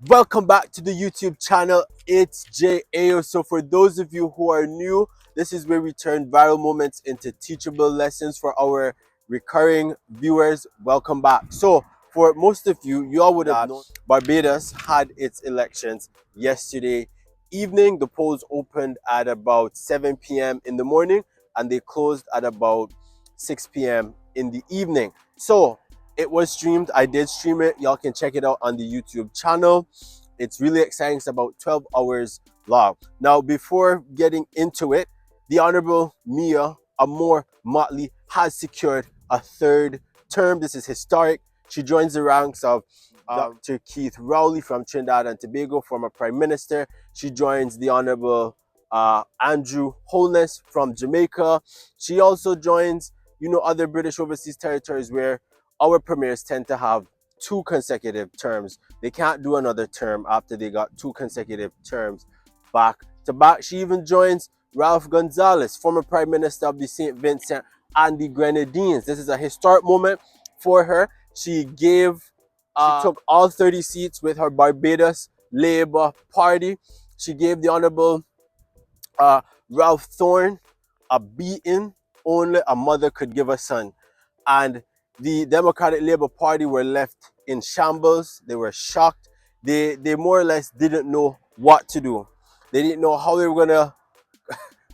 Welcome back to the YouTube channel. It's Jay Ayyo. So for those of you who are new, this is where we turn viral moments into teachable lessons for our recurring viewers. Welcome back. So for most of you, you all would have known Barbados had its elections yesterday evening. The polls opened at about 7 p.m. in the morning and they closed at about 6 p.m. in the evening. So it was streamed. I did stream it. Y'all can check it out on the YouTube channel. It's really exciting. It's about 12 hours long. Now, before getting into it, the Honorable Mia Amor Motley has secured a third term. This is historic. She joins the ranks of Dr. Keith Rowley from Trinidad and Tobago, former Prime Minister. She joins the Honorable Andrew Holness from Jamaica. She also joins, other British overseas territories where our premiers tend to have two consecutive terms. They can't do another term after they got two consecutive terms back to back. She even joins Ralph Gonzalez, former Prime Minister of the St. Vincent and the Grenadines. This is a historic moment for her. She took all 30 seats with her Barbados Labour Party. She gave the Honorable Ralph Thorne a beating only a mother could give a son. And the Democratic Labour Party were left in shambles. They were shocked. They more or less didn't know what to do. They didn't know how they were gonna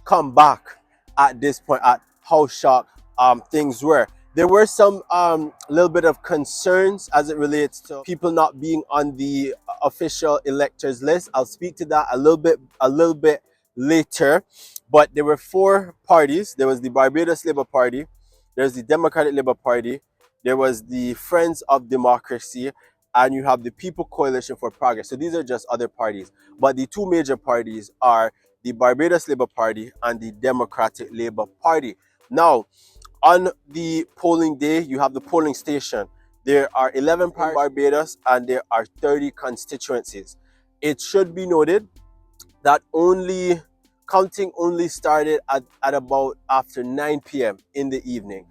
come back at this point, at how shocked things were. There were some little bit of concerns as it relates to people not being on the official electors list. I'll speak to that a little bit later. But there were four parties. There was the Barbados Labour Party, there's the Democratic Labour Party, there was the Friends of Democracy, and you have the People Coalition for Progress. So these are just other parties. But the two major parties are the Barbados Labour Party and the Democratic Labour Party. Now, on the polling day, you have the polling station. There are 11 parties in Barbados and there are 30 constituencies. It should be noted that counting only started at about after 9 p.m. in the evening.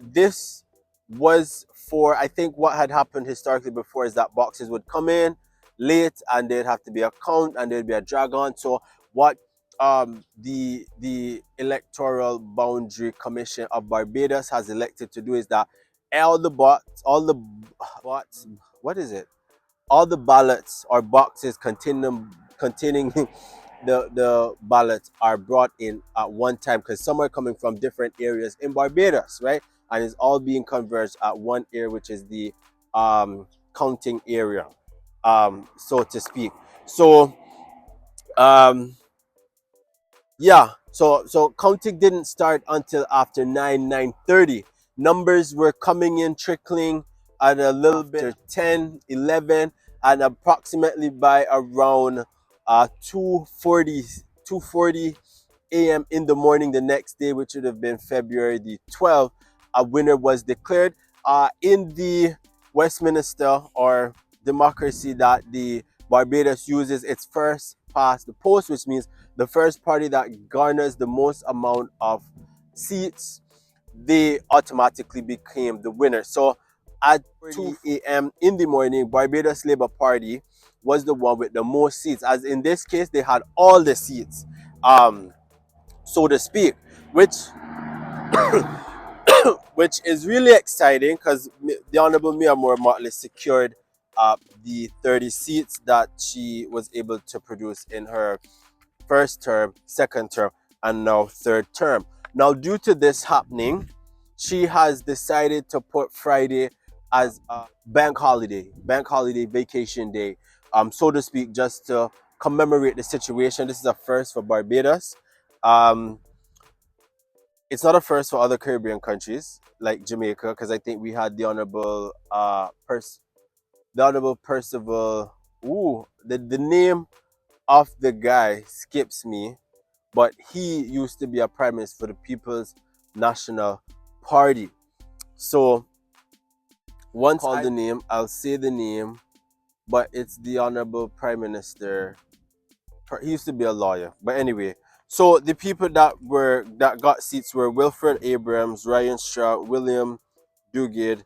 This was for, I think what had happened historically before is that boxes would come in late and there'd have to be a count and there'd be a drag on. So what the Electoral Boundary Commission of Barbados has elected to do is that what is it? All the ballots or boxes containing the ballots are brought in at one time because some are coming from different areas in Barbados, right? And it's all being converged at one area, which is the counting area, so to speak. So yeah, so counting didn't start until after 9:30. Numbers were coming in, trickling at a little bit 10, 11, and approximately by around 2:40 a.m. in the morning the next day, which would have been February the 12th, a winner was declared. In the Westminster or democracy that the Barbados uses, its first past the post, which means the first party that garners the most amount of seats, they automatically became the winner. So at 2 a.m. in the morning, Barbados Labour Party was the one with the most seats, as in this case they had all the seats, so to speak, which which is really exciting because the Honorable Mia Moore Motley secured the 30 seats that she was able to produce in her first term, second term, and now third term. Now, due to this happening, she has decided to put Friday as a bank holiday vacation day, so to speak, just to commemorate the situation. This is a first for Barbados. Um, it's not a first for other Caribbean countries like Jamaica, because I think we had the Honorable Percival. Ooh, the name of the guy skips me, but he used to be a prime minister for the People's National Party. So once I call the name, I'll say the name, but it's the Honorable Prime Minister. He used to be a lawyer, but anyway. So the people that got seats were Wilfred Abrams, Ryan Straw, William Duguid,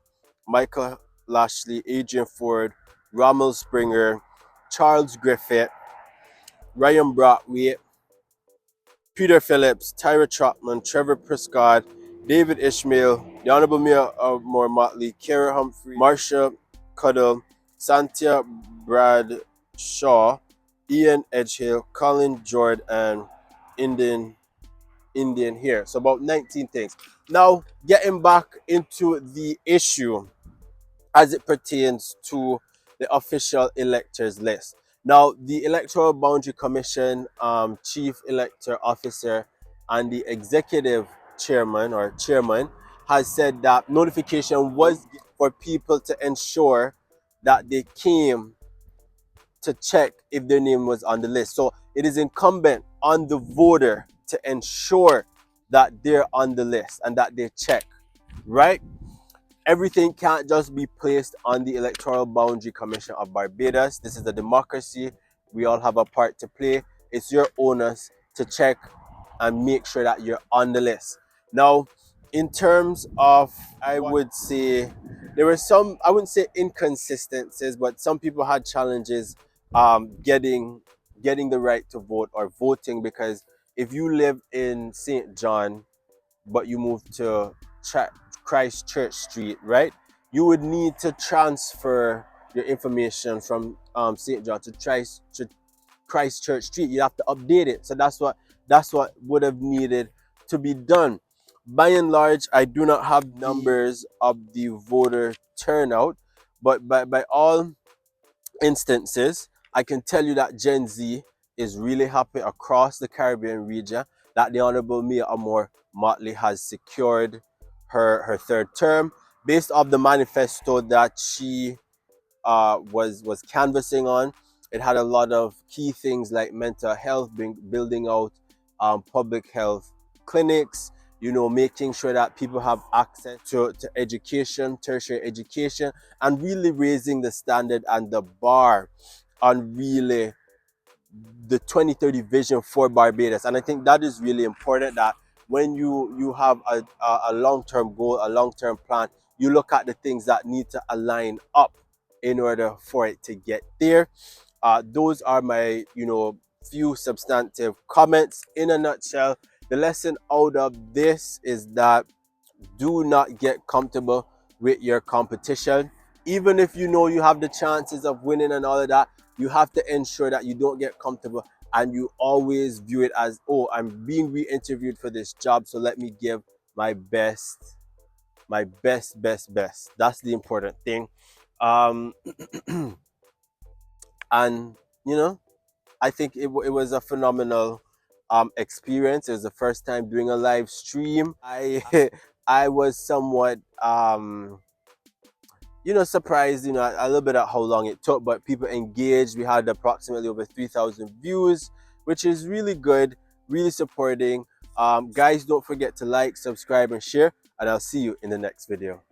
Michael Lashley, Adrian Ford, Rommel Springer, Charles Griffith, Ryan Brockway, Peter Phillips, Tyra Trotman, Trevor Prescott, David Ishmael, the Honorable Mayor of Moore Motley, Kara Humphrey, Marsha Cuddle, Santia Bradshaw, Ian Edgehill, Colin Jord, and Indian here. So about 19 things. Now, getting back into the issue as it pertains to the official electors list. Now, the Electoral Boundary Commission Chief Elector Officer and the Executive Chairman has said that notification was for people to ensure that they came to check if their name was on the list. So it is incumbent on the voter to ensure that they're on the list and that they check, right? Everything can't just be placed on the Electoral Boundary Commission of Barbados. This is a democracy. We all have a part to play. It's your onus to check and make sure that you're on the list. Now, in terms of, I would say, there were some, I wouldn't say inconsistencies, but some people had challenges getting the right to vote or voting, because if you live in St. John, but you move to Christchurch Street, right? You would need to transfer your information from St. John to Christchurch Street. You have to update it. So that's what would have needed to be done. By and large, I do not have numbers of the voter turnout, but by all instances, I can tell you that Gen Z is really happy across the Caribbean region that the Honorable Mia Amor Motley has secured her third term based off the manifesto that she was canvassing on. It had a lot of key things like mental health, building out public health clinics, making sure that people have access to education, tertiary education, and really raising the standard and the bar on really the 2030 vision for Barbados. And I think that is really important, that when you have a long-term goal, a long-term plan, you look at the things that need to align up in order for it to get there. Those are my few substantive comments. In a nutshell, the lesson out of this is that do not get comfortable with your competition. Even if you know you have the chances of winning and all of that, you have to ensure that you don't get comfortable and you always view it as, oh, I'm being re-interviewed for this job, so let me give my best, best. That's the important thing. Um, and I think it was a phenomenal experience. It was the first time doing a live stream. I was somewhat surprised, a little bit at how long it took, but people engaged. We had approximately over 3,000 views, which is really good, really supporting. Guys, don't forget to like, subscribe, and share, and I'll see you in the next video.